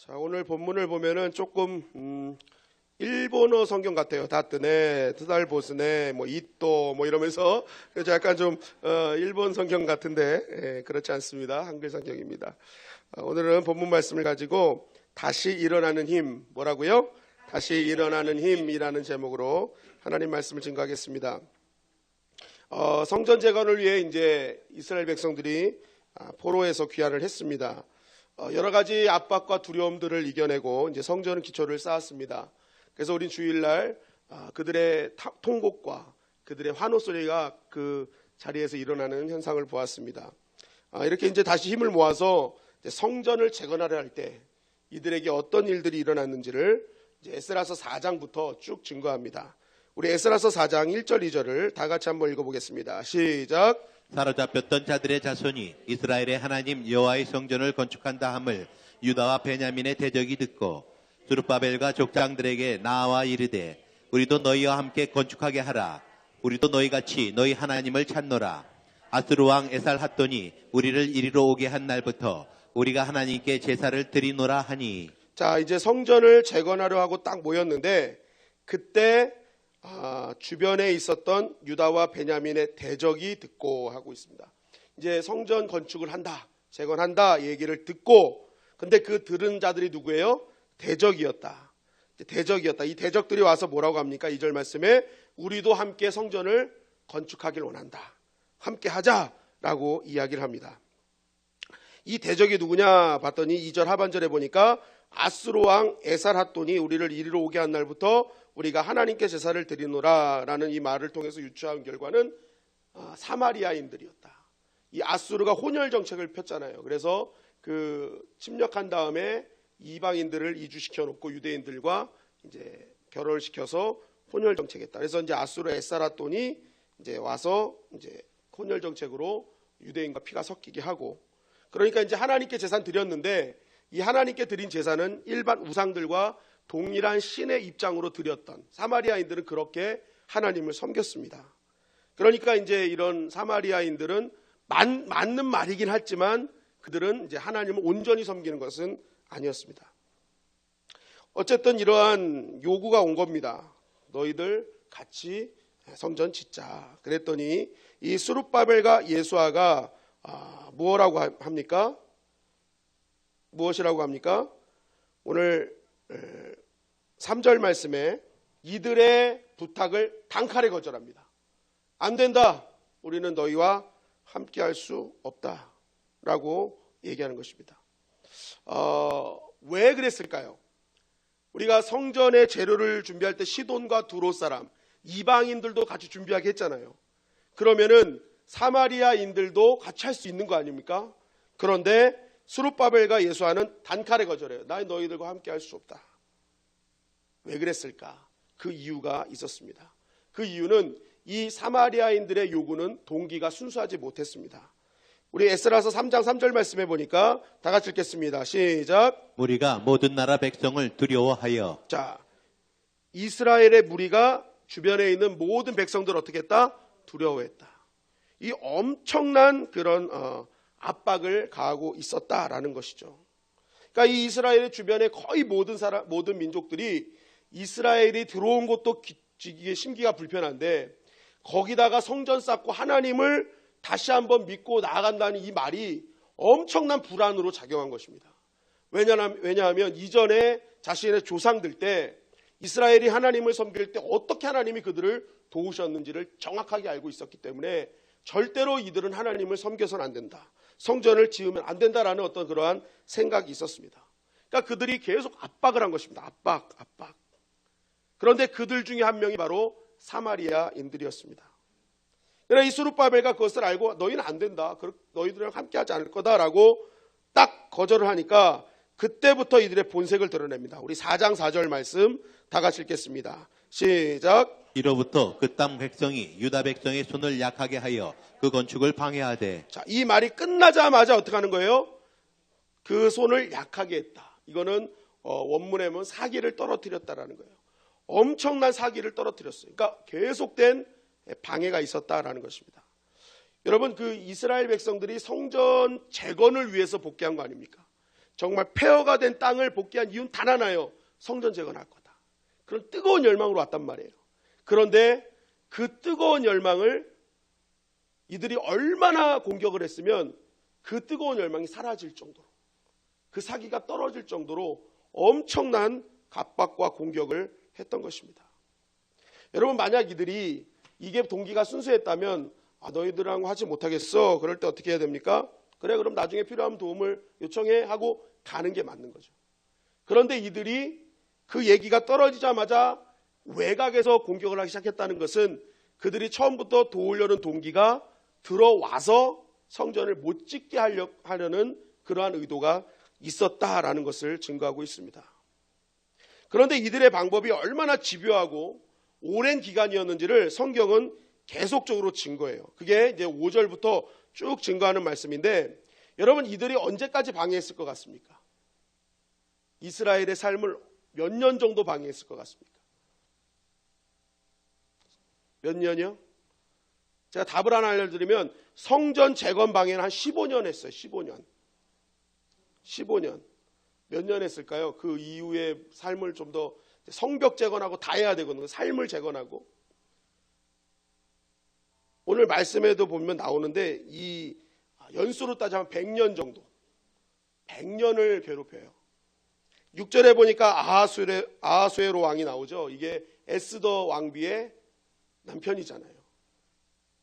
자, 오늘 본문을 보면은 조금 일본어 성경 같아요. 다뜨네, 트달보스네, 뭐 이또 뭐 이러면서 그래서 약간 좀 일본 성경 같은데 그렇지 않습니다. 한글 성경입니다. 오늘은 본문 말씀을 가지고 다시 일어나는 힘, 뭐라고요? 다시 일어나는 힘이라는 제목으로 하나님 말씀을 증거하겠습니다. 성전 재건을 위해 이제 이스라엘 백성들이 포로에서 귀환을 했습니다. 여러 가지 압박과 두려움들을 이겨내고 이제 성전 기초를 쌓았습니다. 그래서 우린 주일날 그들의 통곡과 그들의 환호 소리가 그 자리에서 일어나는 현상을 보았습니다. 이렇게 이제 다시 힘을 모아서 이제 성전을 재건하려 할 때 이들에게 어떤 일들이 일어났는지를 이제 에스라서 4장부터 쭉 증거합니다. 우리 에스라서 4장 1절 2절을 다 같이 한번 읽어보겠습니다. 시작. 사로잡혔던 자들의 자손이 이스라엘의 하나님 여호와의 성전을 건축한다 함을 유다와 베냐민의 대적이 듣고 스룹바벨과 족장들에게 나와 이르되 우리도 너희와 함께 건축하게 하라. 우리도 너희같이 너희 하나님을 찾노라. 아스루 왕 에살핫돈이 우리를 이리로 오게 한 날부터 우리가 하나님께 제사를 드리노라 하니. 자, 이제 성전을 재건하려 하고 딱 모였는데 그때 주변에 있었던 유다와 베냐민의 대적이 듣고 하고 있습니다. 이제 성전 건축을 한다, 재건한다 얘기를 듣고, 근데 그 들은 자들이 누구예요? 대적이었다. 대적이었다. 이 대적들이 와서 뭐라고 합니까? 2절 말씀에 우리도 함께 성전을 건축하길 원한다. 함께 하자라고 이야기를 합니다. 이 대적이 누구냐 봤더니 2절 하반절에 보니까 아스루 왕 에살핫돈이 우리를 이리로 오게 한 날부터 우리가 하나님께 제사를 드리노라 라는 이 말을 통해서 유추한 결과는 사마리아인들이었다. 이 아수르가 혼혈 정책을 폈잖아요. 그래서 그 침략한 다음에 이방인들을 이주시켜 놓고 유대인들과 이제 결혼을 시켜서 혼혈 정책했다. 그래서 이제 아수르 에살핫돈이 이제 와서 이제 혼혈 정책으로 유대인과 피가 섞이게 하고, 그러니까 이제 하나님께 제사 드렸는데 이 하나님께 드린 제사는 일반 우상들과 동일한 신의 입장으로 드렸던 사마리아인들은 그렇게 하나님을 섬겼습니다. 그러니까 이제 이런 사마리아인들은 맞는 말이긴 하지만 그들은 이제 하나님을 온전히 섬기는 것은 아니었습니다. 어쨌든 이러한 요구가 온 겁니다. 너희들 같이 성전 짓자. 그랬더니 이 스룹바벨과 예수아가 뭐라고 합니까? 무엇이라고 합니까? 오늘 3절 말씀에 이들의 부탁을 단칼에 거절합니다. 안 된다. 우리는 너희와 함께 할 수 없다. 라고 얘기하는 것입니다. 왜 그랬을까요? 우리가 성전의 재료를 준비할 때 시돈과 두롯 사람, 이방인들도 같이 준비하게 했잖아요. 그러면은 사마리아인들도 같이 할 수 있는 거 아닙니까? 그런데 스룹바벨과 예수아는 단칼에 거절해요. 나 너희들과 함께 할 수 없다. 왜 그랬을까? 그 이유가 있었습니다. 그 이유는 이 사마리아인들의 요구는 동기가 순수하지 못했습니다. 우리 에스라서 3장 3절 말씀해 보니까 다 같이 읽겠습니다. 시작. 무리가 모든 나라 백성을 두려워하여. 자, 이스라엘의 무리가 주변에 있는 모든 백성들 어떻게 했다? 두려워했다. 이 엄청난 그런 압박을 가하고 있었다라는 것이죠. 그러니까 이 이스라엘의 주변에 거의 모든 민족들이 이스라엘이 들어온 것도 심기가 불편한데 거기다가 성전 쌓고 하나님을 다시 한번 믿고 나아간다는 이 말이 엄청난 불안으로 작용한 것입니다. 왜냐하면 이전에 자신의 조상들 때 이스라엘이 하나님을 섬길 때 어떻게 하나님이 그들을 도우셨는지를 정확하게 알고 있었기 때문에 절대로 이들은 하나님을 섬겨서는 안 된다. 성전을 지으면 안 된다라는 어떤 그러한 생각이 있었습니다. 그러니까 그들이 계속 압박을 한 것입니다. 압박. 그런데 그들 중에 한 명이 바로 사마리아인들이었습니다. 그러나 이 스룹바벨가 그것을 알고 너희는 안 된다. 너희들이랑 함께 하지 않을 거다라고 딱 거절을 하니까 그때부터 이들의 본색을 드러냅니다. 우리 4장 4절 말씀 다 같이 읽겠습니다. 시작. 이로부터 그 땅 백성이 유다 백성의 손을 약하게 하여 그 건축을 방해하되. 자, 이 말이 끝나자마자 어떻게 하는 거예요? 그 손을 약하게 했다. 이거는 원문에 보면 사기를 떨어뜨렸다라는 거예요. 엄청난 사기를 떨어뜨렸어요. 그러니까 계속된 방해가 있었다라는 것입니다. 여러분, 그 이스라엘 백성들이 성전 재건을 위해서 복귀한 거 아닙니까? 정말 폐허가 된 땅을 복귀한 이유는 단 하나예요. 성전 재건할 거다. 그런 뜨거운 열망으로 왔단 말이에요. 그런데 그 뜨거운 열망을 이들이 얼마나 공격을 했으면 그 뜨거운 열망이 사라질 정도로, 그 사기가 떨어질 정도로 엄청난 압박과 공격을 했던 것입니다. 여러분, 만약 이들이 이게 동기가 순수했다면 너희들하고 하지 못하겠어. 그럴 때 어떻게 해야 됩니까? 그래, 그럼 나중에 필요한 도움을 요청해 하고 가는 게 맞는 거죠. 그런데 이들이 그 얘기가 떨어지자마자 외곽에서 공격을 하기 시작했다는 것은 그들이 처음부터 도우려는 동기가 들어와서 성전을 못 짓게 하려는 그러한 의도가 있었다라는 것을 증거하고 있습니다. 그런데 이들의 방법이 얼마나 집요하고 오랜 기간이었는지를 성경은 계속적으로 증거해요. 그게 이제 5절부터 쭉 증거하는 말씀인데, 여러분, 이들이 언제까지 방해했을 것 같습니까? 이스라엘의 삶을 몇 년 정도 방해했을 것 같습니까? 몇 년이요? 제가 답을 하나 알려드리면 성전 재건 방해는 한 15년 했어요. 15년. 몇 년 했을까요? 그 이후에 삶을 좀 더 성벽 재건하고 다 해야 되거든요. 삶을 재건하고. 오늘 말씀에도 보면 나오는데 이 연수로 따지면 100년 정도. 100년을 괴롭혀요. 6절에 보니까 아하수에로 왕이 나오죠. 이게 에스더 왕비의 남편이잖아요.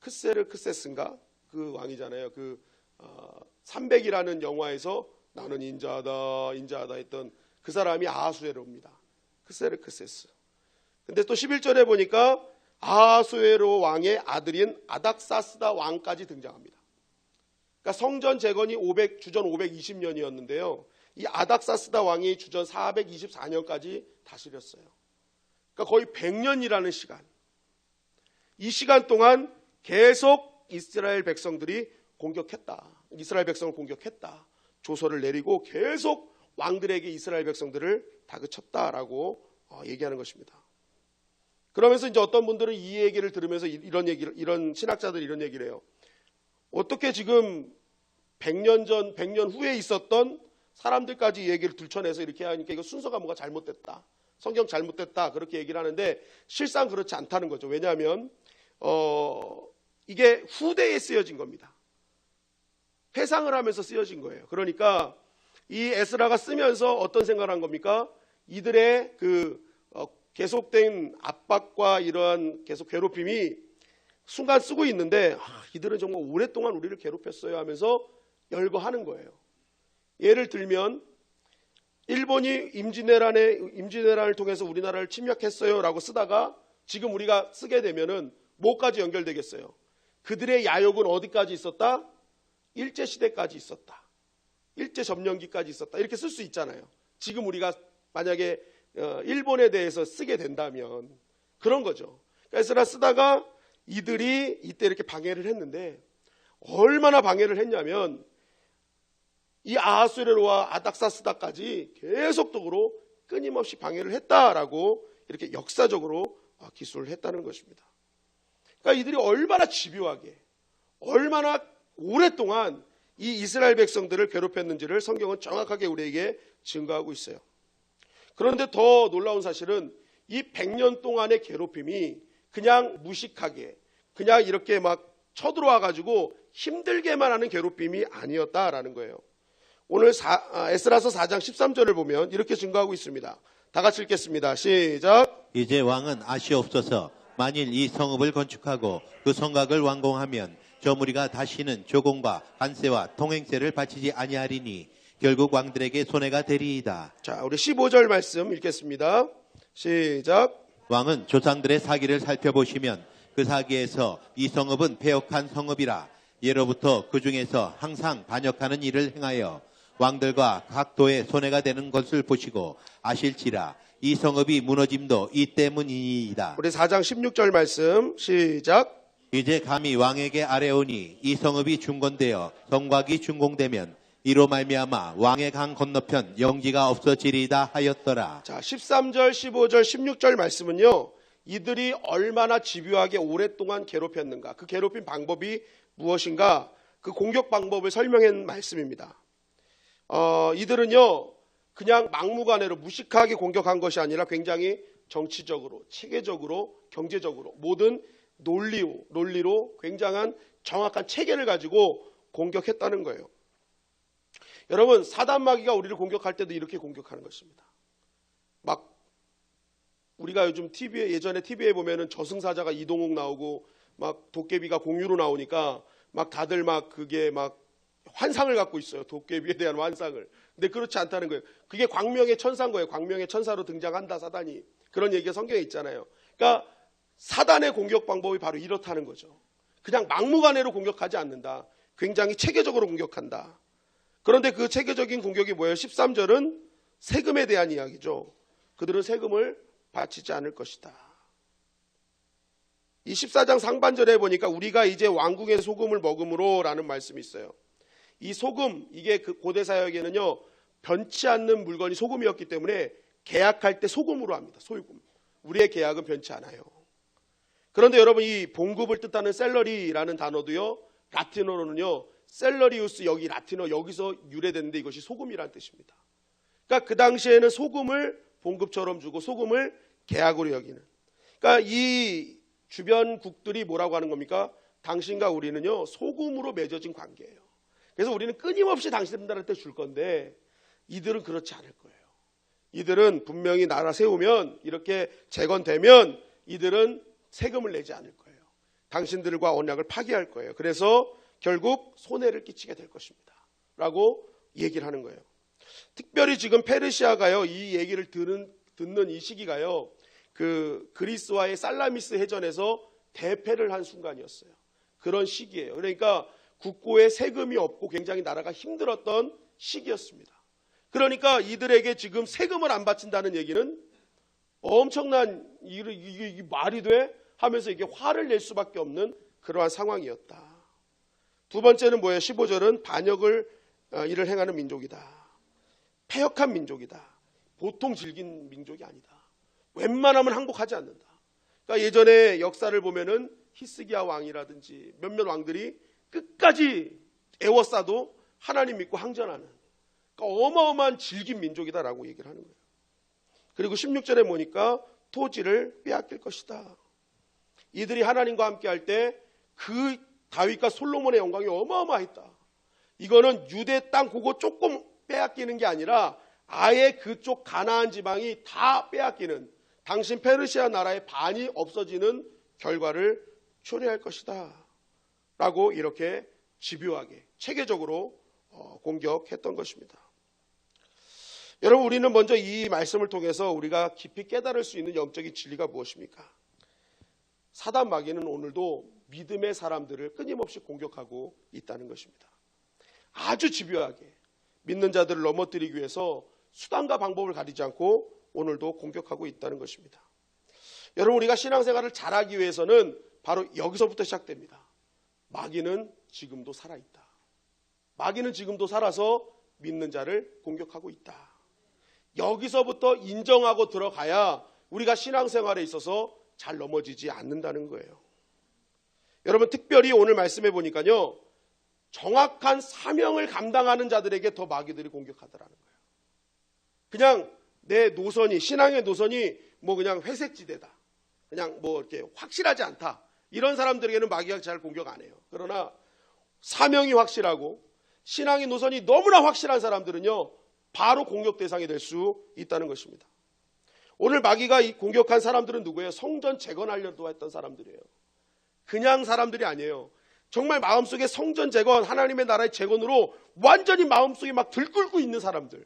크세스인가? 그 왕이잖아요. 그 300이라는 영화에서 나는 인자하다 했던 그 사람이 아하수에로입니다. 크세스. 근데 또 11절에 보니까 아하수에로 왕의 아들인 아닥사스다 왕까지 등장합니다. 그러니까 성전 재건이 주전 520년이었는데요. 이 아닥사스다 왕이 주전 424년까지 다스렸어요. 그러니까 거의 100년이라는 시간. 이 시간 동안 계속 이스라엘 백성들이 이스라엘 백성을 공격했다. 조서를 내리고 계속 왕들에게 이스라엘 백성들을 다그쳤다라고 얘기하는 것입니다. 그러면서 이제 어떤 분들은 이 얘기를 들으면서 이런 신학자들이 이런 얘기를 해요. 어떻게 지금 100년 후에 있었던 사람들까지 이 얘기를 들춰내서 이렇게 하니까 이거 순서가 뭔가 잘못됐다. 성경 잘못됐다. 그렇게 얘기를 하는데 실상 그렇지 않다는 거죠. 왜냐하면 이게 후대에 쓰여진 겁니다. 회상을 하면서 쓰여진 거예요. 그러니까 이 에스라가 쓰면서 어떤 생각을 한 겁니까? 이들의 계속된 압박과 이러한 계속 괴롭힘이 순간 쓰고 있는데 이들은 정말 오랫동안 우리를 괴롭혔어요 하면서 열거하는 거예요. 예를 들면 일본이 임진왜란을 통해서 우리나라를 침략했어요 라고 쓰다가 지금 우리가 쓰게 되면은 뭐까지 연결되겠어요? 그들의 야욕은 어디까지 있었다? 일제시대까지 있었다. 일제점령기까지 있었다. 이렇게 쓸 수 있잖아요. 지금 우리가 만약에 일본에 대해서 쓰게 된다면 그런 거죠. 에스라 쓰다가 이들이 이때 이렇게 방해를 했는데 얼마나 방해를 했냐면 이 아하수에로와 아닥사스다까지 계속적으로 끊임없이 방해를 했다라고 이렇게 역사적으로 기술을 했다는 것입니다. 그러니까 이들이 얼마나 집요하게 얼마나 오랫동안 이 이스라엘 백성들을 괴롭혔는지를 성경은 정확하게 우리에게 증거하고 있어요. 그런데 더 놀라운 사실은 이 100년 동안의 괴롭힘이 그냥 무식하게 그냥 이렇게 막 쳐들어와 가지고 힘들게만 하는 괴롭힘이 아니었다라는 거예요. 오늘 에스라서 4장 13절을 보면 이렇게 증거하고 있습니다. 다 같이 읽겠습니다. 시작. 이제 왕은 아시옵소서. 만일 이 성읍을 건축하고 그 성곽을 완공하면 저 무리가 다시는 조공과 관세와 통행세를 바치지 아니하리니 결국 왕들에게 손해가 되리이다. 자, 우리 15절 말씀 읽겠습니다. 시작. 왕은 조상들의 사기를 살펴보시면 그 사기에서 이 성읍은 패역한 성읍이라 예로부터 그 중에서 항상 반역하는 일을 행하여 왕들과 각 도에 손해가 되는 것을 보시고 아실지라 이 성읍이 무너짐도 이 때문이니이다. 우리 4장 16절 말씀 시작. 이제 감히 왕에게 아뢰오니 이 성읍이 중건되어 성곽이 준공되면 이로 말미암아 왕의 강 건너편 영지가 없어지리이다 하였더라. 자, 13절, 15절, 16절 말씀은요. 이들이 얼마나 집요하게 오랫동안 괴롭혔는가, 그 괴롭힌 방법이 무엇인가, 그 공격 방법을 설명한 말씀입니다. 이들은요 그냥 막무가내로 무식하게 공격한 것이 아니라 굉장히 정치적으로, 체계적으로, 경제적으로 모든 논리로 굉장한 정확한 체계를 가지고 공격했다는 거예요. 여러분, 사단 마귀가 우리를 공격할 때도 이렇게 공격하는 것입니다. 막 우리가 요즘 예전에 TV에 보면은 저승사자가 이동욱 나오고 막 도깨비가 공유로 나오니까 막 다들 막 그게 막 환상을 갖고 있어요. 도깨비에 대한 환상을. 근데 그렇지 않다는 거예요. 그게 광명의 천사인 거예요. 광명의 천사로 등장한다, 사단이. 그런 얘기가 성경에 있잖아요. 그러니까 사단의 공격 방법이 바로 이렇다는 거죠. 그냥 막무가내로 공격하지 않는다. 굉장히 체계적으로 공격한다. 그런데 그 체계적인 공격이 뭐예요? 13절은 세금에 대한 이야기죠. 그들은 세금을 바치지 않을 것이다. 이 14장 상반절에 보니까 우리가 이제 왕궁의 소금을 먹음으로 라는 말씀이 있어요. 이 소금, 이게 그 고대 사역에는요 변치 않는 물건이 소금이었기 때문에 계약할 때 소금으로 합니다. 소유금. 우리의 계약은 변치 않아요. 그런데 여러분, 이 봉급을 뜻하는 셀러리라는 단어도요 라틴어로는요 셀러리우스, 여기 라틴어 여기서 유래됐는데 이것이 소금이라는 뜻입니다. 그러니까 그 당시에는 소금을 봉급처럼 주고 소금을 계약으로 여기는, 그러니까 이 주변국들이 뭐라고 하는 겁니까? 당신과 우리는요 소금으로 맺어진 관계예요. 그래서 우리는 끊임없이 당신들한테 줄 건데 이들은 그렇지 않을 거예요. 이들은 분명히 나라 세우면, 이렇게 재건되면 이들은 세금을 내지 않을 거예요. 당신들과 언약을 파기할 거예요. 그래서 결국 손해를 끼치게 될 것입니다 라고 얘기를 하는 거예요. 특별히 지금 페르시아가요 이 얘기를 듣는 이 시기가요 그 그리스와의 살라미스 해전에서 대패를 한 순간이었어요. 그런 시기예요. 그러니까 국고에 세금이 없고 굉장히 나라가 힘들었던 시기였습니다. 그러니까 이들에게 지금 세금을 안 바친다는 얘기는 엄청난, 이게 말이 돼? 하면서 이게 화를 낼 수밖에 없는 그러한 상황이었다. 두 번째는 뭐예요? 15절은 반역을 일을 행하는 민족이다. 패역한 민족이다. 보통 질긴 민족이 아니다. 웬만하면 항복하지 않는다. 그러니까 예전에 역사를 보면은 히스기야 왕이라든지 몇몇 왕들이 끝까지 애워싸도 하나님 믿고 항전하는, 그러니까 어마어마한 질긴 민족이다라고 얘기를 하는 거예요. 그리고 16절에 보니까 토지를 빼앗길 것이다. 이들이 하나님과 함께 할 때 그 다윗과 솔로몬의 영광이 어마어마했다. 이거는 유대 땅 그거 조금 빼앗기는 게 아니라 아예 그쪽 가나안 지방이 다 빼앗기는, 당신 페르시아 나라의 반이 없어지는 결과를 초래할 것이다 라고 이렇게 집요하게 체계적으로 공격했던 것입니다. 여러분, 우리는 먼저 이 말씀을 통해서 우리가 깊이 깨달을 수 있는 영적인 진리가 무엇입니까? 사단 마귀는 오늘도 믿음의 사람들을 끊임없이 공격하고 있다는 것입니다. 아주 집요하게 믿는 자들을 넘어뜨리기 위해서 수단과 방법을 가리지 않고 오늘도 공격하고 있다는 것입니다. 여러분, 우리가 신앙생활을 잘하기 위해서는 바로 여기서부터 시작됩니다. 마귀는 지금도 살아있다. 마귀는 지금도 살아서 믿는 자를 공격하고 있다. 여기서부터 인정하고 들어가야 우리가 신앙생활에 있어서 잘 넘어지지 않는다는 거예요. 여러분, 특별히 오늘 말씀해 보니까요 정확한 사명을 감당하는 자들에게 더 마귀들이 공격하더라는 거예요. 그냥 내 노선이, 신앙의 노선이 뭐 그냥 회색지대다, 그냥 뭐 이렇게 확실하지 않다, 이런 사람들에게는 마귀가 잘 공격 안 해요. 그러나 사명이 확실하고 신앙의 노선이 너무나 확실한 사람들은요 바로 공격 대상이 될 수 있다는 것입니다. 오늘 마귀가 공격한 사람들은 누구예요? 성전 재건하려고 했던 사람들이에요. 그냥 사람들이 아니에요. 정말 마음속에 성전 재건, 하나님의 나라의 재건으로 완전히 마음속에 막 들끓고 있는 사람들,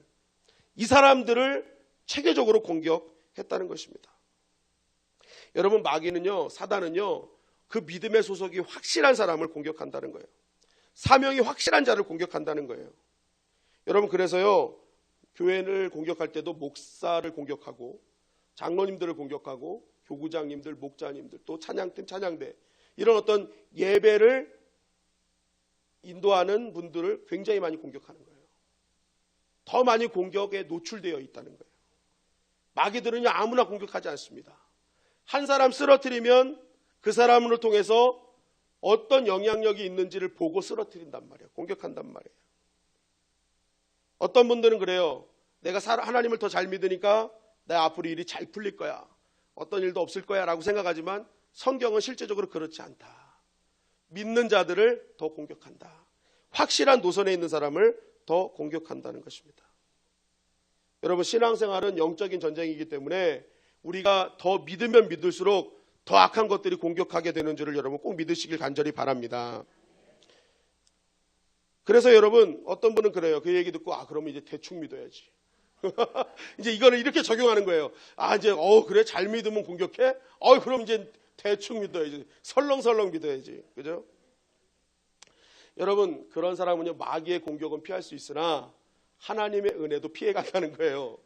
이 사람들을 체계적으로 공격했다는 것입니다. 여러분, 마귀는요, 사단은요, 그 믿음의 소속이 확실한 사람을 공격한다는 거예요. 사명이 확실한 자를 공격한다는 거예요. 여러분, 그래서요 교회를 공격할 때도 목사를 공격하고 장로님들을 공격하고 교구장님들, 목자님들, 또 찬양팀, 찬양대, 이런 어떤 예배를 인도하는 분들을 굉장히 많이 공격하는 거예요. 더 많이 공격에 노출되어 있다는 거예요. 마귀들은요 아무나 공격하지 않습니다. 한 사람 쓰러뜨리면 그 사람을 통해서 어떤 영향력이 있는지를 보고 쓰러뜨린단 말이에요. 공격한단 말이에요. 어떤 분들은 그래요. 내가 하나님을 더 잘 믿으니까 내 앞으로 일이 잘 풀릴 거야. 어떤 일도 없을 거야 라고 생각하지만 성경은 실제적으로 그렇지 않다. 믿는 자들을 더 공격한다. 확실한 노선에 있는 사람을 더 공격한다는 것입니다. 여러분, 신앙생활은 영적인 전쟁이기 때문에 우리가 더 믿으면 믿을수록 더 악한 것들이 공격하게 되는 줄을 여러분 꼭 믿으시길 간절히 바랍니다. 그래서 여러분, 어떤 분은 그래요. 그 얘기 듣고 그러면 이제 대충 믿어야지. 이제 이거를 이렇게 적용하는 거예요. 이제 그래, 잘 믿으면 공격해? 그럼 이제 대충 믿어야지. 설렁설렁 믿어야지. 그죠? 여러분, 그런 사람은요, 마귀의 공격은 피할 수 있으나 하나님의 은혜도 피해간다는 거예요.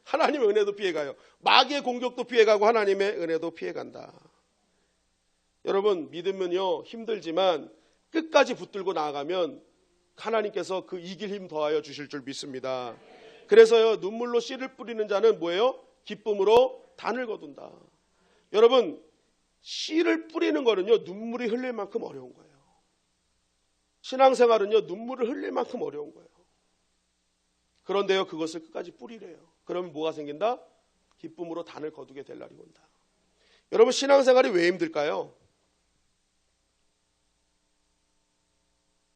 하나님의 은혜도 피해가요. 마귀의 공격도 피해가고 하나님의 은혜도 피해간다. 여러분, 믿으면요, 힘들지만 끝까지 붙들고 나아가면 하나님께서 그 이길 힘 더하여 주실 줄 믿습니다. 그래서요, 눈물로 씨를 뿌리는 자는 뭐예요? 기쁨으로 단을 거둔다. 여러분, 씨를 뿌리는 거는요, 눈물이 흘릴 만큼 어려운 거예요. 신앙생활은요, 눈물을 흘릴 만큼 어려운 거예요. 그런데요, 그것을 끝까지 뿌리래요. 그러면 뭐가 생긴다? 기쁨으로 단을 거두게 될 날이 온다. 여러분, 신앙생활이 왜 힘들까요?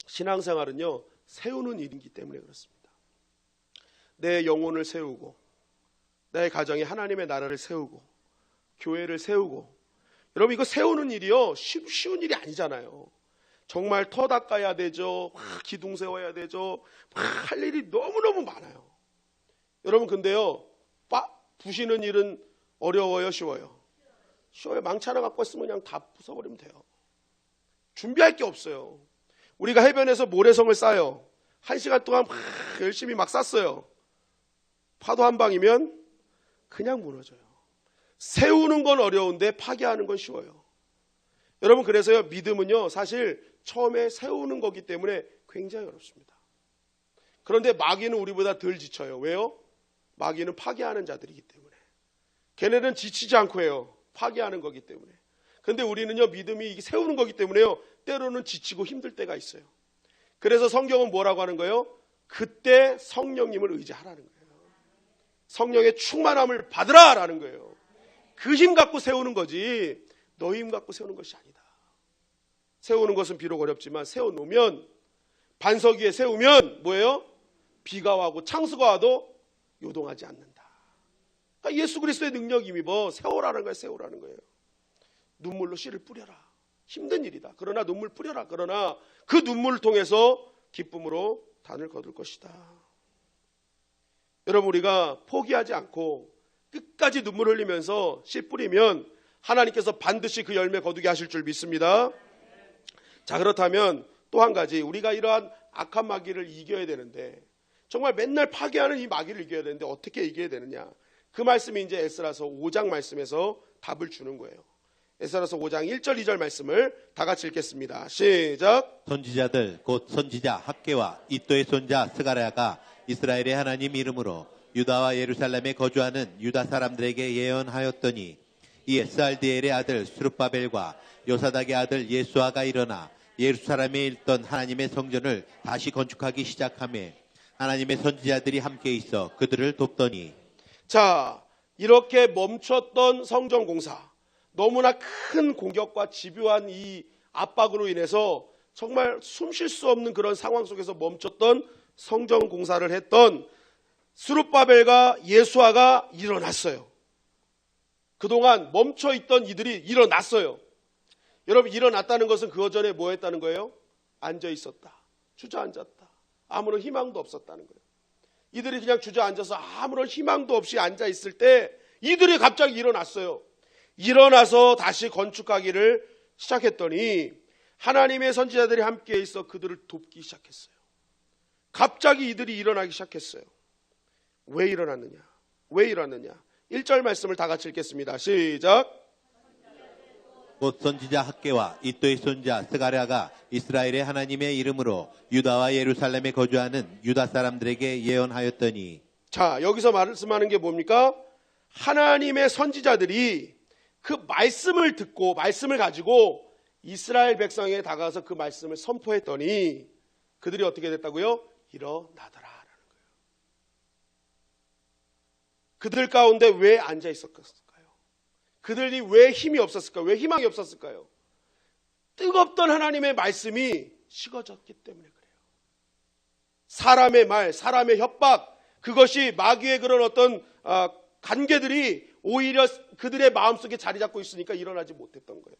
신앙생활은요, 세우는 일이기 때문에 그렇습니다. 내 영혼을 세우고, 내 가정에 하나님의 나라를 세우고, 교회를 세우고, 여러분, 이거 세우는 일이요, 쉬운 일이 아니잖아요. 정말 터 닦아야 되죠. 기둥 세워야 되죠. 할 일이 너무너무 많아요. 여러분, 근데요, 부시는 일은 어려워요, 쉬워요? 쉬워요. 망치 하나 갖고 있으면 그냥 다 부숴버리면 돼요. 준비할 게 없어요. 우리가 해변에서 모래성을 쌓아요. 1시간 동안 열심히 막 쌌어요. 파도 한 방이면 그냥 무너져요. 세우는 건 어려운데 파괴하는 건 쉬워요. 여러분, 그래서요, 믿음은요, 사실 처음에 세우는 거기 때문에 굉장히 어렵습니다. 그런데 마귀는 우리보다 덜 지쳐요. 왜요? 마귀는 파괴하는 자들이기 때문에. 걔네는 지치지 않고 해요. 파괴하는 거기 때문에. 그런데 우리는요, 믿음이 이게 세우는 거기 때문에요, 때로는 지치고 힘들 때가 있어요. 그래서 성경은 뭐라고 하는 거예요? 그때 성령님을 의지하라는 거예요. 성령의 충만함을 받으라라는 거예요. 그 힘 갖고 세우는 거지 너 힘 갖고 세우는 것이 아니다. 세우는 것은 비록 어렵지만 세워놓으면, 반석 위에 세우면 뭐예요? 비가 와고 창수가 와도 요동하지 않는다. 그러니까 예수 그리스도의 능력이 힘입어 세우라는 거예요. 세우라는 거예요. 눈물로 씨를 뿌려라. 힘든 일이다. 그러나 눈물 뿌려라. 그러나 그 눈물을 통해서 기쁨으로 단을 거둘 것이다. 여러분, 우리가 포기하지 않고 끝까지 눈물 흘리면서 씨 뿌리면 하나님께서 반드시 그 열매 거두게 하실 줄 믿습니다. 자, 그렇다면 또 한 가지, 우리가 이러한 악한 마귀를 이겨야 되는데, 정말 맨날 파괴하는 이 마귀를 이겨야 되는데 어떻게 이겨야 되느냐? 그 말씀이 이제 에스라서 5장 말씀에서 답을 주는 거예요. 에스라서 5장 1절 2절 말씀을 다 같이 읽겠습니다. 시작. 선지자들 곧 선지자 학개와 이또의 손자 스가랴가 이스라엘의 하나님 이름으로 유다와 예루살렘에 거주하는 유다 사람들에게 예언하였더니, 이에 스알디엘의 아들 스룹바벨과 요사닥의 아들 예수아가 일어나 예루살렘에 있던 하나님의 성전을 다시 건축하기 시작하며 하나님의 선지자들이 함께 있어 그들을 돕더니. 자, 이렇게 멈췄던 성전 공사, 너무나 큰 공격과 집요한 이 압박으로 인해서 정말 숨 쉴 수 없는 그런 상황 속에서 멈췄던 성전 공사를 했던 스룹바벨과 예수아가 일어났어요. 그동안 멈춰있던 이들이 일어났어요. 여러분, 일어났다는 것은 그 전에 뭐 했다는 거예요? 앉아있었다. 주저앉았다. 아무런 희망도 없었다는 거예요. 이들이 그냥 주저앉아서 아무런 희망도 없이 앉아있을 때 이들이 갑자기 일어났어요. 일어나서 다시 건축하기를 시작했더니 하나님의 선지자들이 함께 있어 그들을 돕기 시작했어요. 갑자기 이들이 일어나기 시작했어요. 왜 일어났느냐? 왜 일어났느냐? 1절 말씀을 다 같이 읽겠습니다. 시작. 곧 선지자 학개와 이또의 손자 스가랴가 이스라엘의 하나님의 이름으로 유다와 예루살렘에 거주하는 유다 사람들에게 예언하였더니. 자, 여기서 말씀하는 게 뭡니까? 하나님의 선지자들이 그 말씀을 듣고 말씀을 가지고 이스라엘 백성에게 다가가서 그 말씀을 선포했더니 그들이 어떻게 됐다고요? 일어나더라. 그들 가운데 왜 앉아 있었을까요? 그들이 왜 힘이 없었을까요? 왜 희망이 없었을까요? 뜨겁던 하나님의 말씀이 식어졌기 때문에 그래요. 사람의 말, 사람의 협박, 그것이 마귀의 그런 어떤 관계들이 오히려 그들의 마음속에 자리 잡고 있으니까 일어나지 못했던 거예요.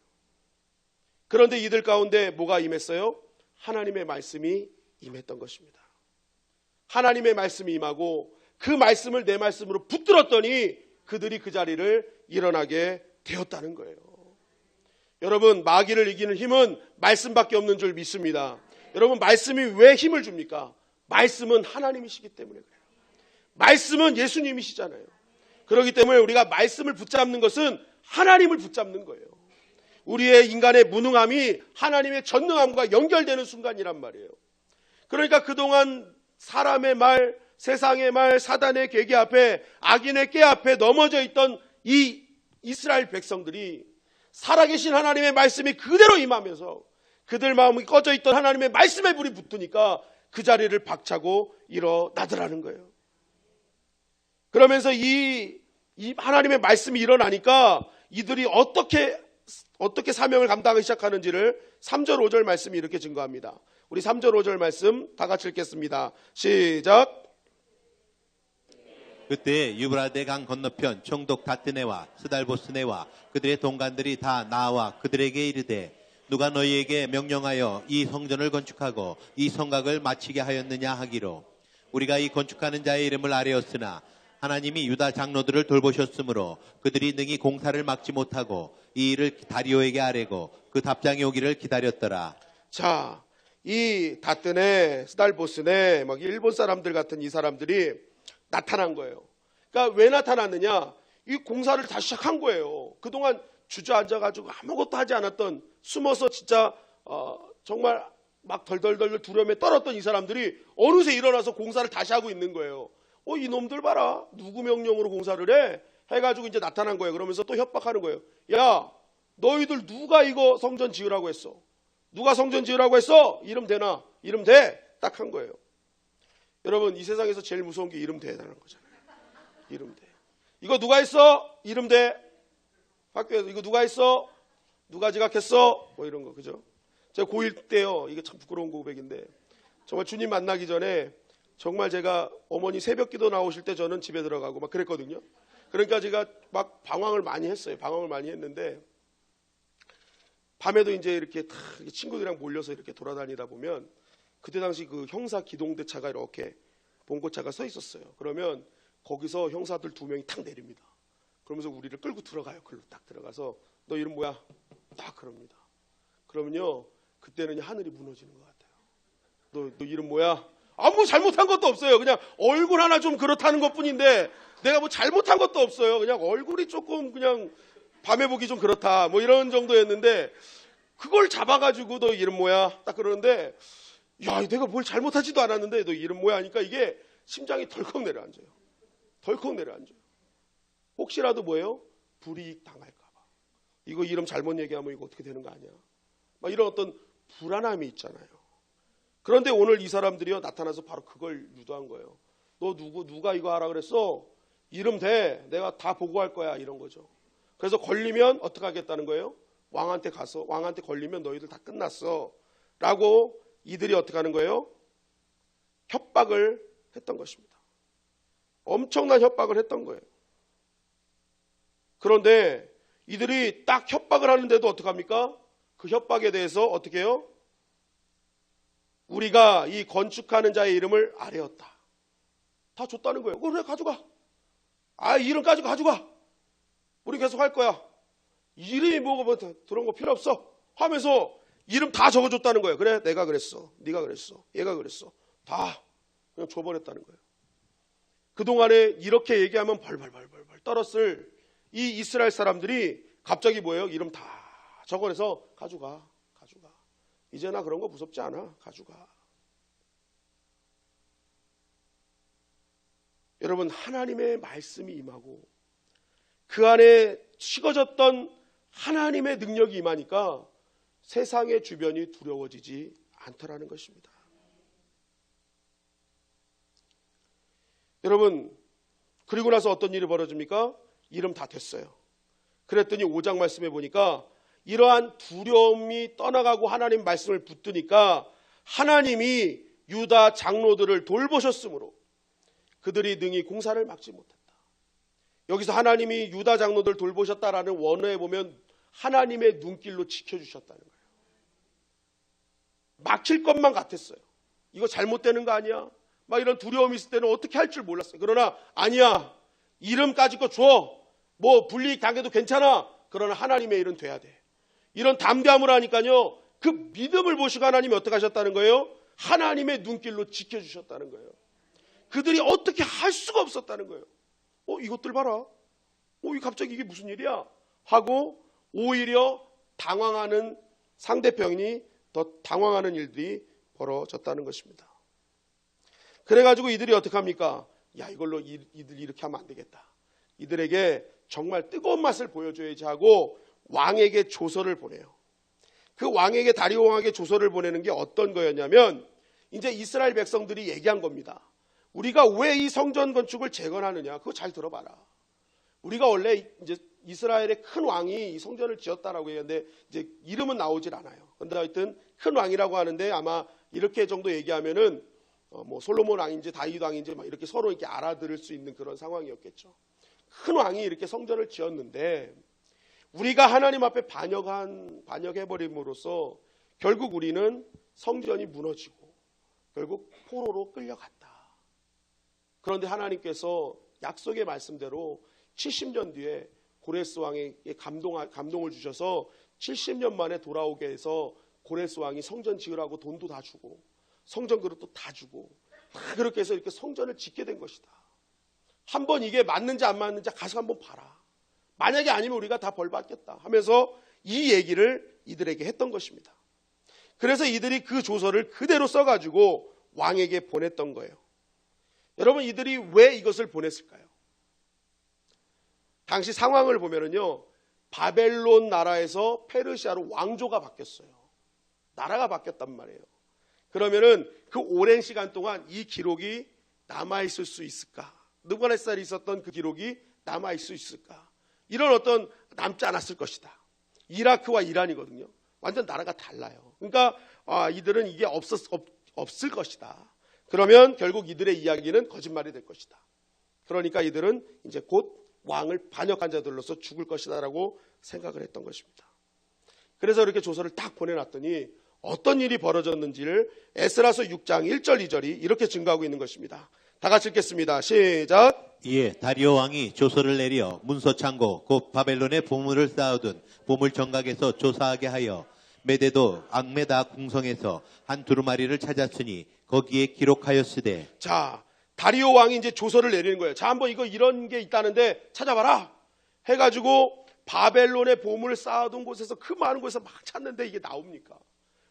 그런데 이들 가운데 뭐가 임했어요? 하나님의 말씀이 임했던 것입니다. 하나님의 말씀이 임하고 그 말씀을 내 말씀으로 붙들었더니 그들이 그 자리를 일어나게 되었다는 거예요. 여러분, 마귀를 이기는 힘은 말씀밖에 없는 줄 믿습니다. 여러분, 말씀이 왜 힘을 줍니까? 말씀은 하나님이시기 때문에 그래요. 말씀은 예수님이시잖아요. 그렇기 때문에 우리가 말씀을 붙잡는 것은 하나님을 붙잡는 거예요. 우리의 인간의 무능함이 하나님의 전능함과 연결되는 순간이란 말이에요. 그러니까 그동안 사람의 말, 세상의 말, 사단의 계계 앞에, 악인의 꾀 앞에 넘어져 있던 이 이스라엘 백성들이 살아계신 하나님의 말씀이 그대로 임하면서 그들 마음이 꺼져 있던 하나님의 말씀에 불이 붙으니까 그 자리를 박차고 일어나더라는 거예요. 그러면서 이 하나님의 말씀이 일어나니까 이들이 어떻게 사명을 감당하기 시작하는지를 3절 5절 말씀이 이렇게 증거합니다. 우리 3절 5절 말씀 다 같이 읽겠습니다. 시작. 그때 유브라데 강 건너편 총독 다트네와 스달보스네와 그들의 동관들이 다 나와 그들에게 이르되 누가 너희에게 명령하여 이 성전을 건축하고 이 성곽을 마치게 하였느냐 하기로 우리가 이 건축하는 자의 이름을 아뢰었으나 하나님이 유다 장로들을 돌보셨으므로 그들이 능히 공사를 막지 못하고 이 일을 다리오에게 아뢰고 그 답장이 오기를 기다렸더라. 자, 이 다트네, 스달보스네, 막 일본 사람들 같은 이 사람들이 나타난 거예요. 그러니까 왜 나타났느냐? 이 공사를 다시 시작한 거예요. 그동안 주저앉아가지고 아무것도 하지 않았던, 숨어서 진짜 정말 막 덜덜덜 두려움에 떨었던 이 사람들이 어느새 일어나서 공사를 다시 하고 있는 거예요. 이놈들 봐라. 누구 명령으로 공사를 해? 해가지고 이제 나타난 거예요. 그러면서 또 협박하는 거예요. 야, 너희들 누가 이거 성전 지으라고 했어? 누가 성전 지으라고 했어? 이름 대나? 이름 대? 딱 한 거예요. 여러분, 이 세상에서 제일 무서운 게 이름 대라는 거잖아요. 이름 대. 이거 누가 했어? 이름 대. 학교에서 이거 누가 했어? 누가 지각했어? 뭐 이런 거, 그죠? 제가 고1 때요. 이게 참 부끄러운 고백인데 정말 주님 만나기 전에 정말 제가 어머니 새벽 기도 나오실 때 저는 집에 들어가고 막 그랬거든요. 그러니까 제가 막 방황을 많이 했어요. 방황을 많이 했는데 밤에도 이제 이렇게 다 친구들이랑 몰려서 이렇게 돌아다니다 보면 그때 당시 그 형사 기동대차가 이렇게 봉고차가 서 있었어요. 그러면 거기서 형사들 2명이 탁 내립니다. 그러면서 우리를 끌고 들어가요. 글로 딱 들어가서 너 이름 뭐야? 딱 그럽니다. 그러면요 그때는 하늘이 무너지는 것 같아요. 너 이름 뭐야? 아무 잘못한 것도 없어요. 그냥 얼굴 하나 좀 그렇다는 것뿐인데 내가 뭐 잘못한 것도 없어요. 그냥 얼굴이 조금 그냥 밤에 보기 좀 그렇다 뭐 이런 정도였는데 그걸 잡아가지고 너 이름 뭐야? 딱 그러는데 야 내가 뭘 잘못하지도 않았는데 너 이름 뭐야? 하니까 이게 심장이 덜컥 내려앉아요. 덜컥 내려앉아요. 혹시라도 뭐예요? 불이익 당할까 봐. 이거 이름 잘못 얘기하면 이거 어떻게 되는 거 아니야? 막 이런 어떤 불안함이 있잖아요. 그런데 오늘 이 사람들이요 나타나서 바로 그걸 유도한 거예요. 너 누가 이거 하라 그랬어? 이름 대. 내가 다 보고할 거야. 이런 거죠. 그래서 걸리면 어떻게 하겠다는 거예요? 왕한테 가서 왕한테 걸리면 너희들 다 끝났어. 라고 이들이 어떻게 하는 거예요? 협박을 했던 것입니다. 엄청난 협박을 했던 거예요. 그런데 이들이 딱 협박을 하는데도 어떡합니까? 그 협박에 대해서 어떻게 해요? 우리가 이 건축하는 자의 이름을 아뢰었다. 다 줬다는 거예요. 그래 가져가. 이름까지 가져가. 우리 계속 할 거야. 이름이 뭐고 그런 거 필요 없어. 하면서 이름 다 적어줬다는 거예요. 그래 내가 그랬어. 네가 그랬어. 얘가 그랬어. 다 그냥 줘버렸다는 거예요. 그동안에 이렇게 얘기하면 벌벌 떨었을 이 이스라엘 사람들이 갑자기 뭐예요? 이름 다 적어내서 가져가. 이제 나 그런 거 무섭지 않아. 가져가. 여러분 하나님의 말씀이 임하고 그 안에 식어졌던 하나님의 능력이 임하니까 세상의 주변이 두려워지지 않더라는 것입니다. 여러분 그리고 나서 어떤 일이 벌어집니까? 이름 다 됐어요. 그랬더니 5장 말씀해 보니까 이러한 두려움이 떠나가고 하나님 말씀을 붙드니까 하나님이 유다 장로들을 돌보셨으므로 그들이 능히 공사를 막지 못했다. 여기서 하나님이 유다 장로들 돌보셨다라는 원어에 보면 하나님의 눈길로 지켜주셨다는 거예요. 막힐 것만 같았어요. 이거 잘못되는 거 아니야? 막 이런 두려움이 있을 때는 어떻게 할 줄 몰랐어요. 그러나 아니야. 이름까지 거 줘. 뭐 불이익 당해도 괜찮아. 그러나 하나님의 일은 돼야 돼. 이런 담대함을 하니까요. 그 믿음을 보시고 하나님이 어떻게 하셨다는 거예요? 하나님의 눈길로 지켜주셨다는 거예요. 그들이 어떻게 할 수가 없었다는 거예요. 이것들 봐라. 갑자기 이게 무슨 일이야? 하고 오히려 당황하는 상대편이 더 당황하는 일들이 벌어졌다는 것입니다. 그래가지고 이들이 어떻게 합니까? 야, 이걸로 이들이 이렇게 하면 안 되겠다. 이들에게 정말 뜨거운 맛을 보여줘야지 하고 왕에게 조서를 보내요. 그 왕에게 다리오 왕에게 조서를 보내는 게 어떤 거였냐면 이제 이스라엘 백성들이 얘기한 겁니다. 우리가 왜 이 성전 건축을 재건하느냐? 그거 잘 들어봐라. 우리가 원래 이제 이스라엘의 큰 왕이 이 성전을 지었다라고 얘기하는데 이제 이름은 나오질 않아요. 근데 하여튼 큰 왕이라고 하는데 아마 이렇게 정도 얘기하면은 뭐 솔로몬 왕인지 다윗 왕인지 막 이렇게 서로 이렇게 알아들을 수 있는 그런 상황이었겠죠. 큰 왕이 이렇게 성전을 지었는데 우리가 하나님 앞에 반역해버림으로써 결국 우리는 성전이 무너지고 결국 포로로 끌려갔다. 그런데 하나님께서 약속의 말씀대로 70년 뒤에 고레스 왕에게 감동을 주셔서 70년 만에 돌아오게 해서 고레스 왕이 성전 지으라고 돈도 다 주고 성전 그릇도 다 주고 다 그렇게 해서 이렇게 성전을 짓게 된 것이다. 한번 이게 맞는지 안 맞는지 가서 한번 봐라. 만약에 아니면 우리가 다 벌 받겠다 하면서 이 얘기를 이들에게 했던 것입니다. 그래서 이들이 그 조서를 그대로 써가지고 왕에게 보냈던 거예요. 여러분, 이들이 왜 이것을 보냈을까요? 당시 상황을 보면은요, 바벨론 나라에서 페르시아로 왕조가 바뀌었어요. 나라가 바뀌었단 말이에요. 그러면은 그 오랜 시간 동안 이 기록이 남아있을 수 있을까? 느부갓네살이 있었던 그 기록이 남아있을 수 있을까? 이런 어떤 남지 않았을 것이다. 이라크와 이란이거든요. 완전 나라가 달라요. 그러니까 이들은 이게 없을 것이다. 그러면 결국 이들의 이야기는 거짓말이 될 것이다. 그러니까 이들은 이제 곧 왕을 반역한 자들로서 죽을 것이다라고 생각을 했던 것입니다. 그래서 이렇게 조서를 딱 보내놨더니 어떤 일이 벌어졌는지를 에스라서 6장 1절 2절이 이렇게 증거하고 있는 것입니다. 다 같이 읽겠습니다. 시작. 이에 다리오 왕이 조서를 내려 문서창고 곧 바벨론의 보물을 쌓아둔 보물정각에서 조사하게 하여 메대도 앙메다 궁성에서 한 두루마리를 찾았으니 거기에 기록하였으되. 자, 다리오 왕이 이제 조서를 내리는 거예요. 자, 한번 이런 게 있다는데 찾아봐라 해가지고 바벨론의 보물을 쌓아둔 곳에서 그 많은 곳에서 막 찾는데 이게 나옵니까?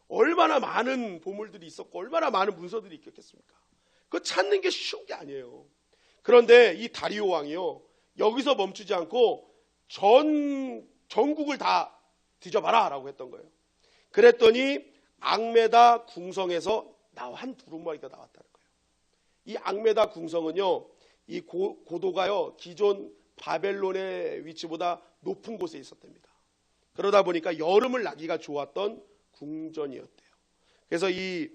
얼마나 많은 보물들이 있었고 얼마나 많은 문서들이 있겠습니까? 그거 찾는 게 쉬운 게 아니에요. 그런데 이 다리오 왕이요, 여기서 멈추지 않고 전국을 다 뒤져봐라 라고 했던 거예요. 그랬더니 앙메다 궁성에서 한 두루마리가 나왔다는 거예요. 이 앙메다 궁성은요, 이 고도가요, 기존 바벨론의 위치보다 높은 곳에 있었답니다. 그러다 보니까 여름을 나기가 좋았던 궁전이었대요. 그래서 이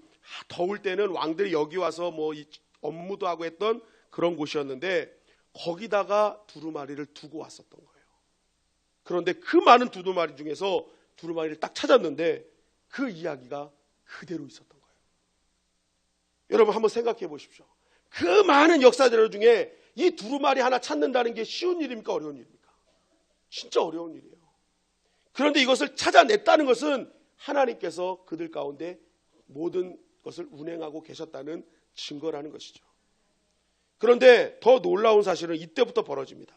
더울 때는 왕들이 여기 와서 뭐 업무도 하고 했던 그런 곳이었는데 거기다가 두루마리를 두고 왔었던 거예요. 그런데 그 많은 두루마리 중에서 두루마리를 딱 찾았는데 그 이야기가 그대로 있었던 거예요. 여러분 한번 생각해 보십시오. 그 많은 역사들 중에 이 두루마리 하나 찾는다는 게 쉬운 일입니까? 어려운 일입니까? 진짜 어려운 일이에요. 그런데 이것을 찾아냈다는 것은 하나님께서 그들 가운데 모든 것을 운행하고 계셨다는 증거라는 것이죠. 그런데 더 놀라운 사실은 이때부터 벌어집니다.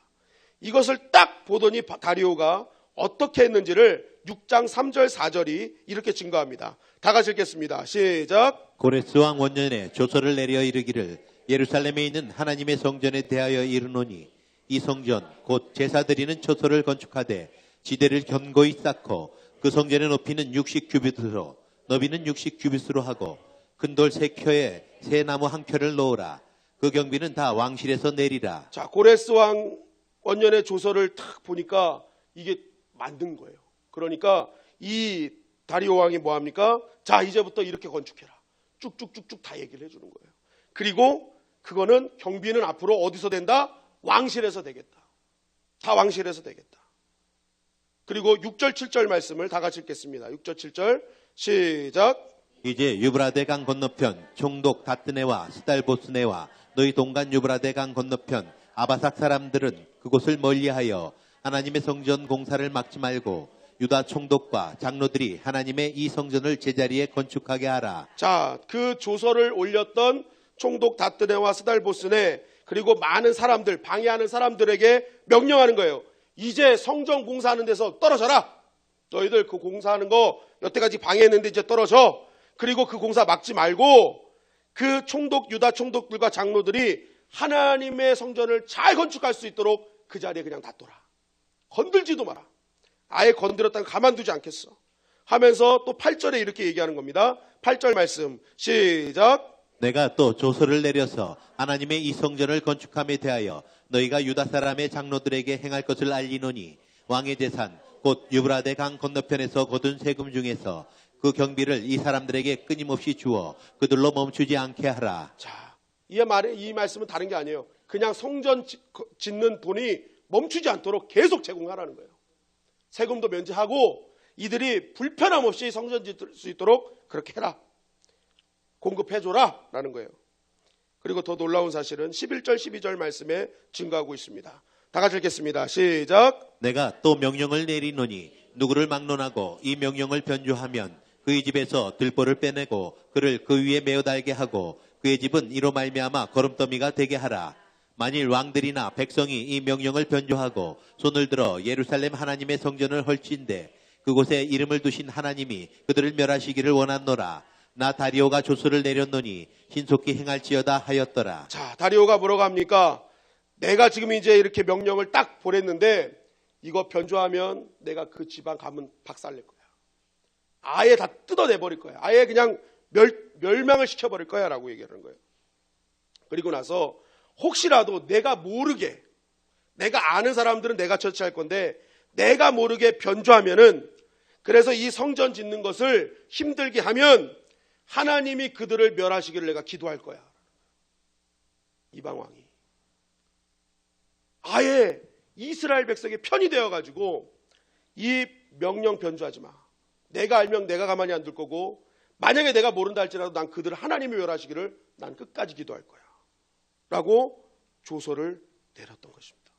이것을 딱 보더니 다리오가 어떻게 했는지를 6장 3절 4절이 이렇게 증거합니다. 다 같이 읽겠습니다. 시작. 고레스 왕 원년에 조서를 내려 이르기를 예루살렘에 있는 하나님의 성전에 대하여 이르노니 이 성전 곧 제사 드리는 처소를 건축하되 지대를 견고히 쌓고 그 성전의 높이는 60규빗으로 너비는 60규빗으로 하고 큰 돌 3켜에 새 나무 1켜를 놓으라. 그 경비는 다 왕실에서 내리라. 자, 고레스 왕 원년의 조서를 탁 보니까 이게 만든 거예요. 그러니까 이 다리오 왕이 뭐 합니까? 자, 이제부터 이렇게 건축해라. 쭉쭉쭉쭉 다 얘기를 해주는 거예요. 그리고 그거는 경비는 앞으로 어디서 된다? 왕실에서 되겠다. 다 왕실에서 되겠다. 그리고 6절 7절 말씀을 다 같이 읽겠습니다. 6절 7절 시작. 이제 유브라데 강 건너편 총독 다뜨네와 스달보스네와 너희 동간 유브라데 강 건너편 아바삭 사람들은 그곳을 멀리하여 하나님의 성전 공사를 막지 말고 유다 총독과 장로들이 하나님의 이 성전을 제자리에 건축하게 하라. 자, 그 조서를 올렸던 총독 다뜨네와 스달보스네 그리고 많은 사람들, 방해하는 사람들에게 명령하는 거예요. 이제 성전 공사하는 데서 떨어져라. 너희들 그 공사하는 거 여태까지 방해했는데 이제 떨어져. 그리고 그 공사 막지 말고 그 총독, 유다 총독들과 장로들이 하나님의 성전을 잘 건축할 수 있도록 그 자리에 그냥 놔둬라. 건들지도 마라. 아예 건드렸다가 가만두지 않겠어. 하면서 또 8절에 이렇게 얘기하는 겁니다. 8절 말씀 시작. 내가 또 조서를 내려서 하나님의 이 성전을 건축함에 대하여 너희가 유다 사람의 장로들에게 행할 것을 알리노니 왕의 재산 곧 유브라데 강 건너편에서 거둔 세금 중에서 그 경비를 이 사람들에게 끊임없이 주어 그들로 멈추지 않게 하라. 자, 이 말씀은 다른 게 아니에요. 그냥 성전 짓는 돈이 멈추지 않도록 계속 제공하라는 거예요. 세금도 면제하고 이들이 불편함 없이 성전 짓을 수 있도록 그렇게 해라. 공급해줘라 라는 거예요. 그리고 더 놀라운 사실은 11절 12절 말씀에 증거하고 있습니다. 다 같이 읽겠습니다. 시작. 내가 또 명령을 내리노니 누구를 막론하고 이 명령을 변조하면 그의 집에서 들보를 빼내고 그를 그 위에 메어 달게 하고 그의 집은 이로 말미암아 거름더미가 되게 하라. 만일 왕들이나 백성이 이 명령을 변조하고 손을 들어 예루살렘 하나님의 성전을 헐친데 그곳에 이름을 두신 하나님이 그들을 멸하시기를 원하노라. 나 다리오가 조서를 내렸노니 신속히 행할지어다 하였더라. 자, 다리오가 뭐라고 합니까? 내가 지금 이제 이렇게 명령을 딱 보냈는데 이거 변조하면 내가 그 지방 가면 박살낼 거야. 아예 다 뜯어내버릴 거야. 아예 그냥 멸망을 시켜버릴 거야 라고 얘기하는 거예요. 그리고 나서 혹시라도 내가 모르게, 내가 아는 사람들은 내가 처치할 건데 내가 모르게 변조하면은, 그래서 이 성전 짓는 것을 힘들게 하면 하나님이 그들을 멸하시기를 내가 기도할 거야. 이방 왕이 아예 이스라엘 백성의 편이 되어가지고 이 명령 변조하지 마. 내가 알면 내가 가만히 안 둘 거고, 만약에 내가 모른다 할지라도 난 그들을 하나님이 멸하시기를 난 끝까지 기도할 거야 라고 조서를 내렸던 것입니다.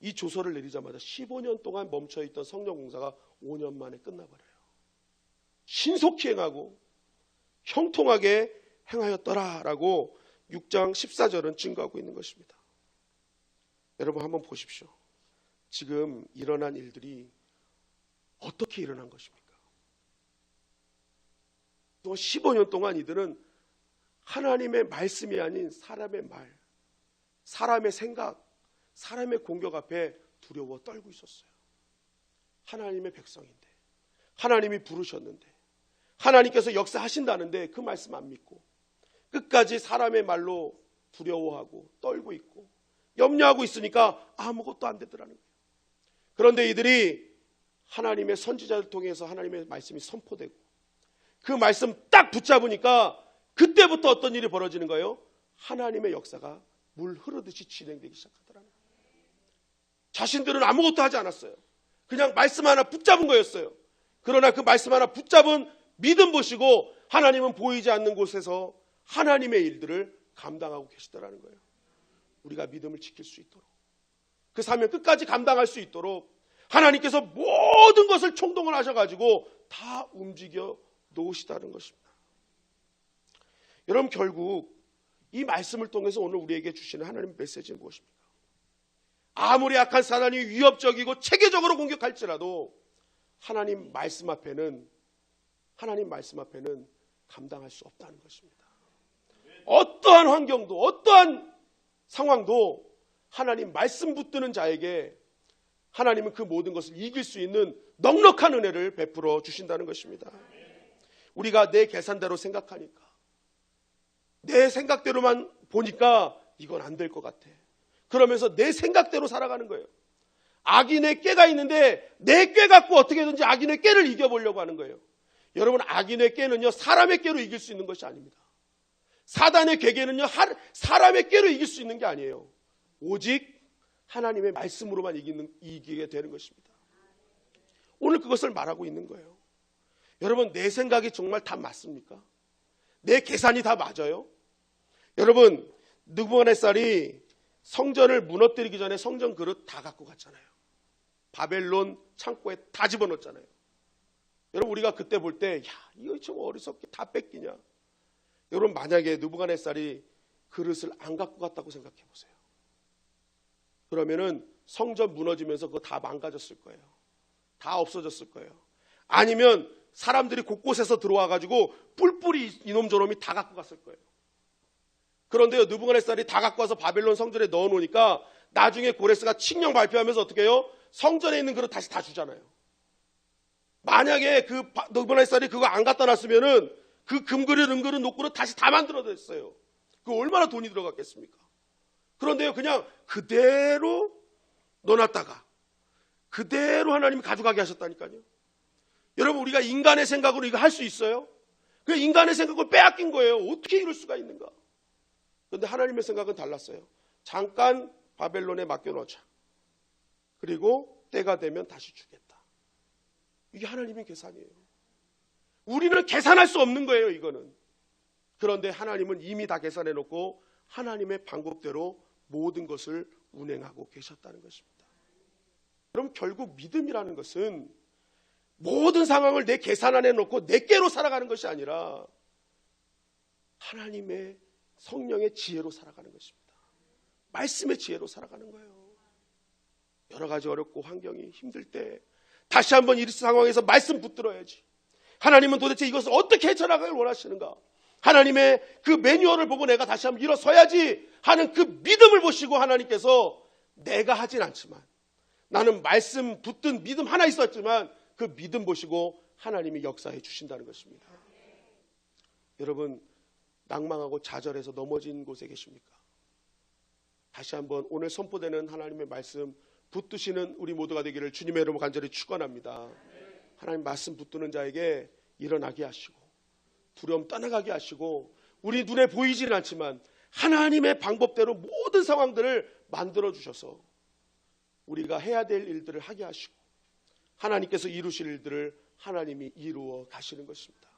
이 조서를 내리자마자 15년 동안 멈춰있던 성전 공사가 5년 만에 끝나버려요. 신속히 행하고 형통하게 행하였더라라고 6장 14절은 증거하고 있는 것입니다. 여러분 한번 보십시오. 지금 일어난 일들이 어떻게 일어난 것입니까? 또 15년 동안 이들은 하나님의 말씀이 아닌 사람의 말, 사람의 생각, 사람의 공격 앞에 두려워 떨고 있었어요. 하나님의 백성인데, 하나님이 부르셨는데, 하나님께서 역사하신다는데 그 말씀 안 믿고 끝까지 사람의 말로 두려워하고 떨고 있고 염려하고 있으니까 아무것도 안 되더라는 거예요. 그런데 이들이 하나님의 선지자를 통해서 하나님의 말씀이 선포되고 그 말씀 딱 붙잡으니까 그때부터 어떤 일이 벌어지는 거예요? 하나님의 역사가 물 흐르듯이 진행되기 시작하더라는 거예요. 자신들은 아무것도 하지 않았어요. 그냥 말씀 하나 붙잡은 거였어요. 그러나 그 말씀 하나 붙잡은 믿음 보시고 하나님은 보이지 않는 곳에서 하나님의 일들을 감당하고 계시더라는 거예요. 우리가 믿음을 지킬 수 있도록, 그 사명 끝까지 감당할 수 있도록 하나님께서 모든 것을 총동을 하셔가지고 다 움직여 놓으시다는 것입니다. 여러분, 결국 이 말씀을 통해서 오늘 우리에게 주시는 하나님의 메시지는 무엇입니까? 아무리 악한 사단이 위협적이고 체계적으로 공격할지라도 하나님 말씀 앞에는 감당할 수 없다는 것입니다. 어떠한 환경도 어떠한 상황도 하나님 말씀 붙드는 자에게 하나님은 그 모든 것을 이길 수 있는 넉넉한 은혜를 베풀어 주신다는 것입니다. 우리가 내 계산대로 생각하니까, 내 생각대로만 보니까 이건 안 될 것 같아. 그러면서 내 생각대로 살아가는 거예요. 악인의 꾀가 있는데 내 꾀 갖고 어떻게든지 악인의 꾀를 이겨보려고 하는 거예요. 여러분, 악인의 꾀는요, 사람의 꾀로 이길 수 있는 것이 아닙니다. 사단의 궤계는요, 사람의 꾀로 이길 수 있는 게 아니에요. 오직 하나님의 말씀으로만 이기게 되는 것입니다. 오늘 그것을 말하고 있는 거예요. 여러분, 내 생각이 정말 다 맞습니까? 내 계산이 다 맞아요? 여러분, 느부갓네살이 성전을 무너뜨리기 전에 성전 그릇 다 갖고 갔잖아요. 바벨론 창고에 다 집어넣었잖아요. 여러분, 우리가 그때 볼 때, 야, 이거 좀 어리석게 다 뺏기냐? 여러분, 만약에 느부갓네살이 그릇을 안 갖고 갔다고 생각해 보세요. 그러면은 성전 무너지면서 그거 다 망가졌을 거예요. 다 없어졌을 거예요. 아니면 사람들이 곳곳에서 들어와 가지고 뿔뿔이 이놈 저놈이 다 갖고 갔을 거예요. 그런데요, 느부갓네살이 다 갖고 와서 바벨론 성전에 넣어 놓으니까 나중에 고레스가 칙령 발표하면서 어떻게 해요? 성전에 있는 그릇 다시 다 주잖아요. 만약에 그 느부갓네살이 그거 안 갖다 놨으면은 그 금그릇 은그릇 녹그릇 다시 다 만들어냈어요. 그 얼마나 돈이 들어갔겠습니까? 그런데요, 그냥 그대로 넣어놨다가 그대로 하나님이 가져가게 하셨다니까요. 여러분, 우리가 인간의 생각으로 이거 할 수 있어요? 그 인간의 생각을 빼앗긴 거예요. 어떻게 이럴 수가 있는가? 그런데 하나님의 생각은 달랐어요. 잠깐 바벨론에 맡겨놓자. 그리고 때가 되면 다시 주겠다. 이게 하나님의 계산이에요. 우리는 계산할 수 없는 거예요, 이거는. 그런데 하나님은 이미 다 계산해놓고 하나님의 방법대로 모든 것을 운행하고 계셨다는 것입니다. 그럼 결국 믿음이라는 것은 모든 상황을 내 계산 안에 놓고 내 꾀로 살아가는 것이 아니라 하나님의 성령의 지혜로 살아가는 것입니다. 말씀의 지혜로 살아가는 거예요. 여러 가지 어렵고 환경이 힘들 때 다시 한번 이 상황에서 말씀 붙들어야지. 하나님은 도대체 이것을 어떻게 헤쳐나가길 원하시는가? 하나님의 그 매뉴얼을 보고 내가 다시 한번 일어서야지 하는 그 믿음을 보시고 하나님께서 내가 하진 않지만 나는 말씀 붙든 믿음 하나 있었지만 그 믿음 보시고 하나님이 역사해 주신다는 것입니다. 여러분, 낭망하고 좌절해서 넘어진 곳에 계십니까? 다시 한번 오늘 선포되는 하나님의 말씀 붙드시는 우리 모두가 되기를 주님의 이름으로 간절히 축원합니다. 하나님 말씀 붙드는 자에게 일어나게 하시고 두려움 떠나가게 하시고 우리 눈에 보이지는 않지만 하나님의 방법대로 모든 상황들을 만들어 주셔서 우리가 해야 될 일들을 하게 하시고 하나님께서 이루실 일들을 하나님이 이루어 가시는 것입니다.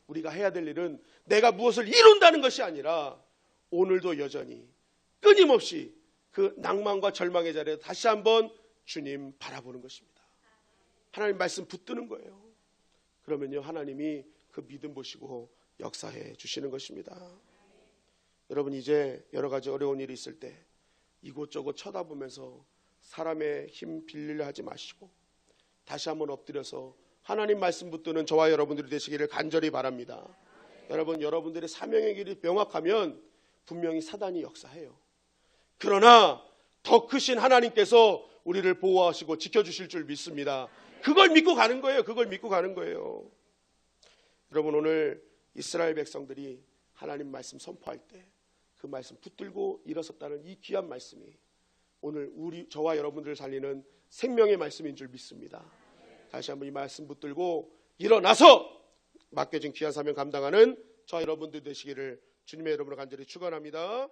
우리가 해야 될 일은 내가 무엇을 이룬다는 것이 아니라 오늘도 여전히 끊임없이 그 낭만과 절망의 자리에 다시 한번 주님 바라보는 것입니다. 하나님 말씀 붙드는 거예요. 그러면요, 하나님이 그 믿음 보시고 역사해 주시는 것입니다. 여러분, 이제 여러 가지 어려운 일이 있을 때 이곳저곳 쳐다보면서 사람의 힘 빌리려 하지 마시고 다시 한번 엎드려서 하나님 말씀 붙드는 저와 여러분들이 되시기를 간절히 바랍니다. 여러분, 여러분들의 사명의 길이 명확하면 분명히 사단이 역사해요. 그러나 더 크신 하나님께서 우리를 보호하시고 지켜주실 줄 믿습니다. 그걸 믿고 가는 거예요. 그걸 믿고 가는 거예요. 여러분, 오늘 이스라엘 백성들이 하나님 말씀 선포할 때 그 말씀 붙들고 일어섰다는 이 귀한 말씀이 오늘 저와 여러분들을 살리는 생명의 말씀인 줄 믿습니다. 다시 한번 이 말씀 붙들고 일어나서 맡겨진 귀한 사명 감당하는 저와 여러분들 되시기를 주님의 이름으로 간절히 축원합니다.